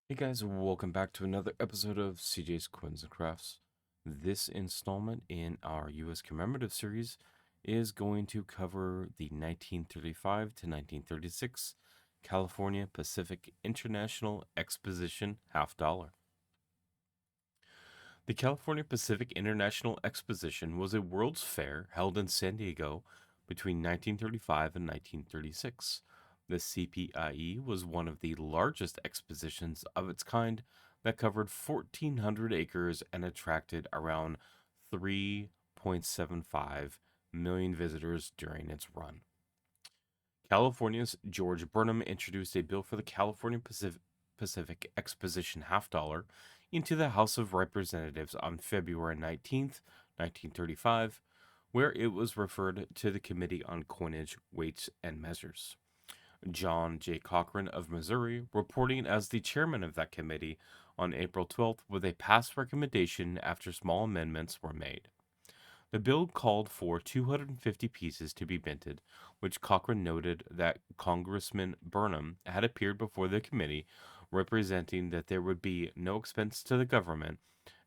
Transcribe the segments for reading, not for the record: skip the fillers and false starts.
Hey guys, welcome back to another episode of CJ's Coins and Crafts. This installment in our US Commemorative Series is going to cover the 1935 to 1936 California Pacific International Exposition half dollar. The California Pacific International Exposition was a World's Fair held in San Diego between 1935 and 1936. The CPIE was one of the largest expositions of its kind that covered 1,400 acres and attracted around 3.75 million visitors during its run. California's George Burnham introduced a bill for the California Pacific Exposition half dollar into the House of Representatives on February 19th, 1935, where it was referred to the Committee on Coinage, Weights, and Measures. John J. Cochran of Missouri, reporting as the chairman of that committee on April 12th with a pass recommendation after small amendments were made. The bill called for 250 pieces to be minted, which Cochran noted that Congressman Burnham had appeared before the committee, representing that there would be no expense to the government,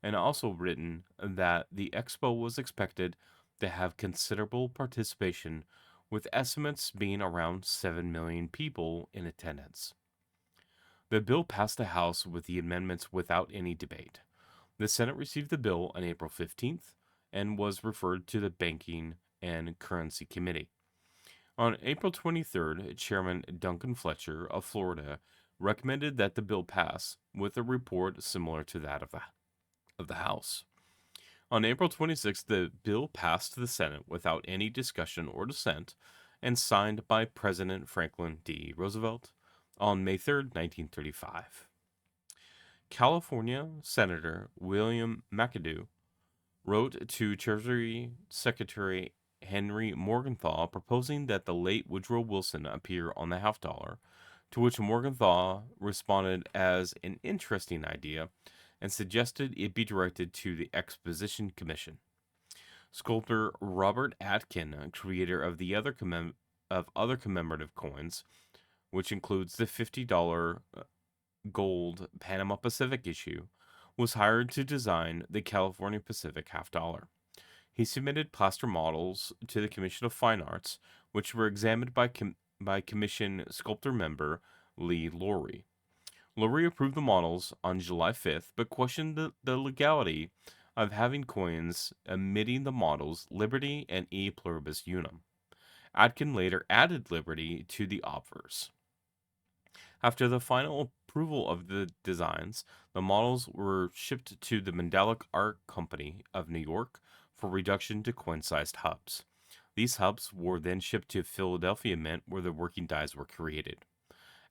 and also written that the expo was expected to have considerable participation, with estimates being around 7 million people in attendance. The bill passed the House with the amendments without any debate. The Senate received the bill on April 15th and was referred to the Banking and Currency Committee. On April 23rd, Chairman Duncan Fletcher of Florida recommended that the bill pass, with a report similar to that of the House. On April 26th, the bill passed the Senate without any discussion or dissent and signed by President Franklin D. Roosevelt on May 3rd, 1935. California Senator William McAdoo wrote to Treasury Secretary Henry Morgenthau proposing that the late Woodrow Wilson appear on the half dollar, to which Morgenthau responded as an interesting idea and suggested it be directed to the Exposition Commission. Sculptor Robert Atkin, creator of other commemorative coins, which includes the $50 gold Panama Pacific issue, was hired to design the California Pacific half dollar. He submitted plaster models to the Commission of Fine Arts, which were examined by Commission sculptor member Lee Lowry. Lowry approved the models on July 5th, but questioned the legality of having coins emitting the models Liberty and E Pluribus Unum. Atkin later added Liberty to the obverse. After the final approval of the designs, the models were shipped to the Mandelic Art Company of New York for reduction to coin-sized hubs. These hubs were then shipped to Philadelphia Mint, where the working dies were created.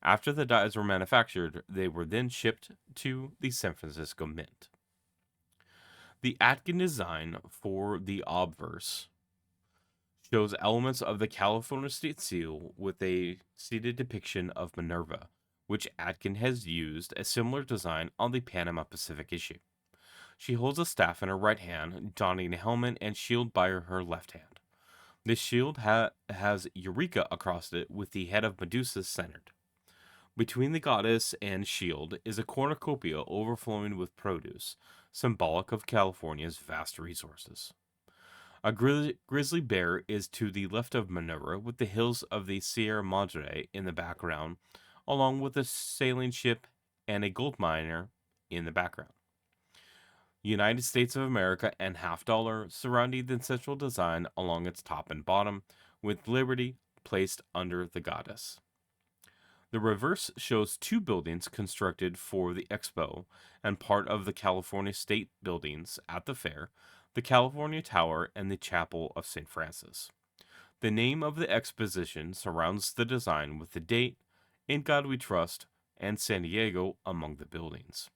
After the dies were manufactured, they were then shipped to the San Francisco Mint. The Atkin design for the obverse shows elements of the California state seal with a seated depiction of Minerva, which Atkin has used a similar design on the Panama Pacific issue. She holds a staff in her right hand, donning a helmet and shield by her left hand. This shield has Eureka across it with the head of Medusa centered. Between the goddess and shield is a cornucopia overflowing with produce, symbolic of California's vast resources. A grizzly bear is to the left of Minerva, with the hills of the Sierra Madre in the background, along with a sailing ship and a gold miner in the background. United States of America and half dollar surrounding the central design along its top and bottom, with Liberty placed under the goddess. The reverse shows two buildings constructed for the Expo and part of the California State buildings at the fair, the California Tower and the Chapel of St. Francis. The name of the exposition surrounds the design with the date, In God We Trust, and San Diego among the buildings.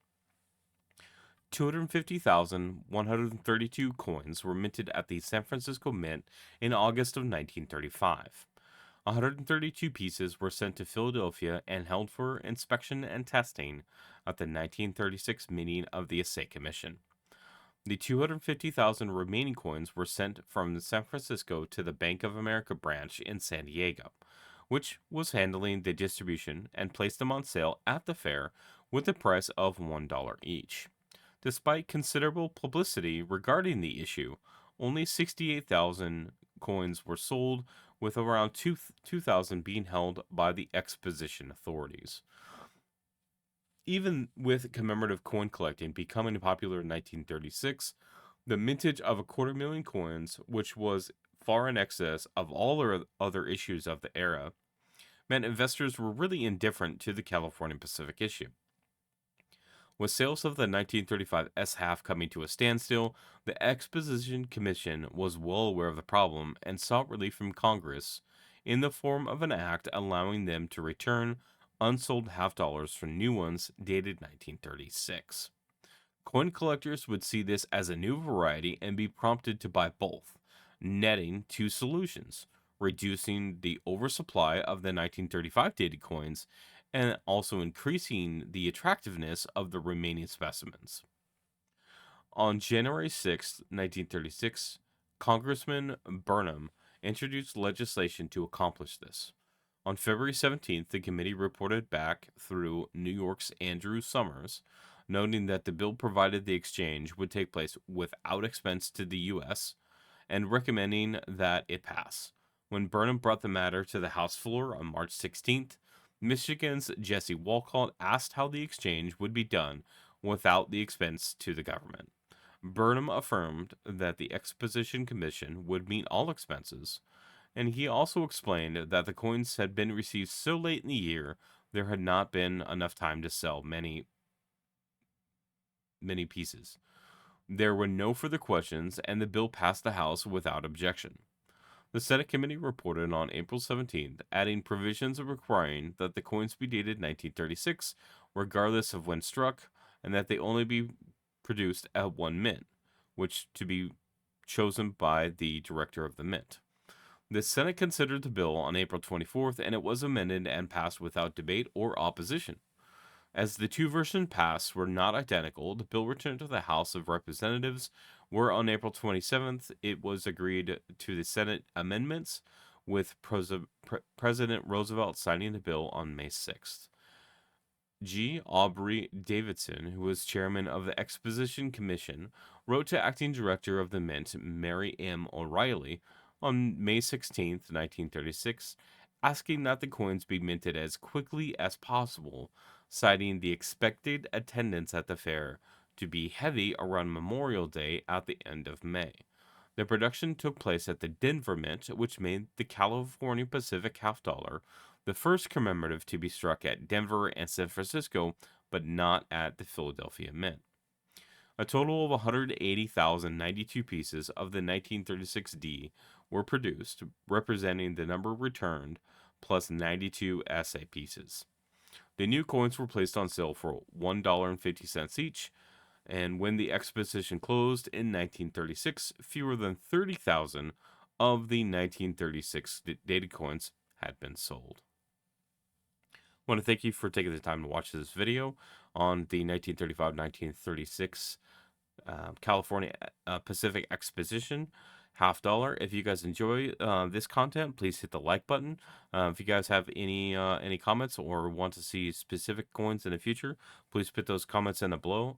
250,132 coins were minted at the San Francisco Mint in August of 1935. 132 pieces were sent to Philadelphia and held for inspection and testing at the 1936 meeting of the Assay Commission. The 250,000 remaining coins were sent from San Francisco to the Bank of America branch in San Diego, which was handling the distribution and placed them on sale at the fair with a price of $1 each. Despite considerable publicity regarding the issue, only 68,000 coins were sold, with around 2,000 being held by the Exposition authorities. Even with commemorative coin collecting becoming popular in 1936, the mintage of 250,000 coins, which was far in excess of all other issues of the era, meant investors were really indifferent to the California Pacific issue. With sales of the 1935 S half coming to a standstill, the Exposition Commission was well aware of the problem and sought relief from Congress in the form of an act allowing them to return unsold half dollars for new ones dated 1936. Coin collectors would see this as a new variety and be prompted to buy both, netting two solutions: reducing the oversupply of the 1935 dated coins and also increasing the attractiveness of the remaining specimens. On January 6, 1936, Congressman Burnham introduced legislation to accomplish this. On February 17th, the committee reported back through New York's Andrew Summers, noting that the bill provided the exchange would take place without expense to the U.S. and recommending that it pass. When Burnham brought the matter to the House floor on March 16th, Michigan's Jesse Walcott asked how the exchange would be done without the expense to the government. Burnham affirmed that the Exposition Commission would meet all expenses, and he also explained that the coins had been received so late in the year there had not been enough time to sell many pieces. There were no further questions, and the bill passed the House without objection. The Senate committee reported on April 17th, adding provisions requiring that the coins be dated 1936, regardless of when struck, and that they only be produced at one mint, which to be chosen by the director of the mint. The Senate considered the bill on April 24th, and it was amended and passed without debate or opposition. As the two versions passed were not identical, the bill returned to the House of Representatives, where on April 27th it was agreed to the Senate amendments, with President Roosevelt signing the bill on May 6th. G. Aubrey Davidson, who was chairman of the Exposition Commission, wrote to acting director of the Mint, Mary M. O'Reilly, on May 16th, 1936, asking that the coins be minted as quickly as possible, citing the expected attendance at the fair to be heavy around Memorial Day at the end of May. The production took place at the Denver Mint, which made the California Pacific half dollar the first commemorative to be struck at Denver and San Francisco, but not at the Philadelphia Mint. A total of 180,092 pieces of the 1936 D were produced, representing the number returned, plus 92 assay pieces. The new coins were placed on sale for $1.50 each, and when the exposition closed in 1936, fewer than 30,000 of the 1936 dated coins had been sold. I want to thank you for taking the time to watch this video on the 1935-1936 California Pacific Exposition half dollar. If you guys enjoy this content, please hit the like button. If you guys have any comments or want to see specific coins in the future, please put those comments in the below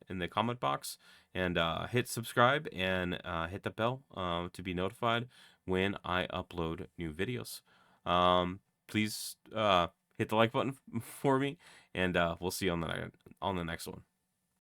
in the comment box, and hit subscribe and hit the bell to be notified when I upload new videos. Please hit the like button for me, and we'll see you on the next one.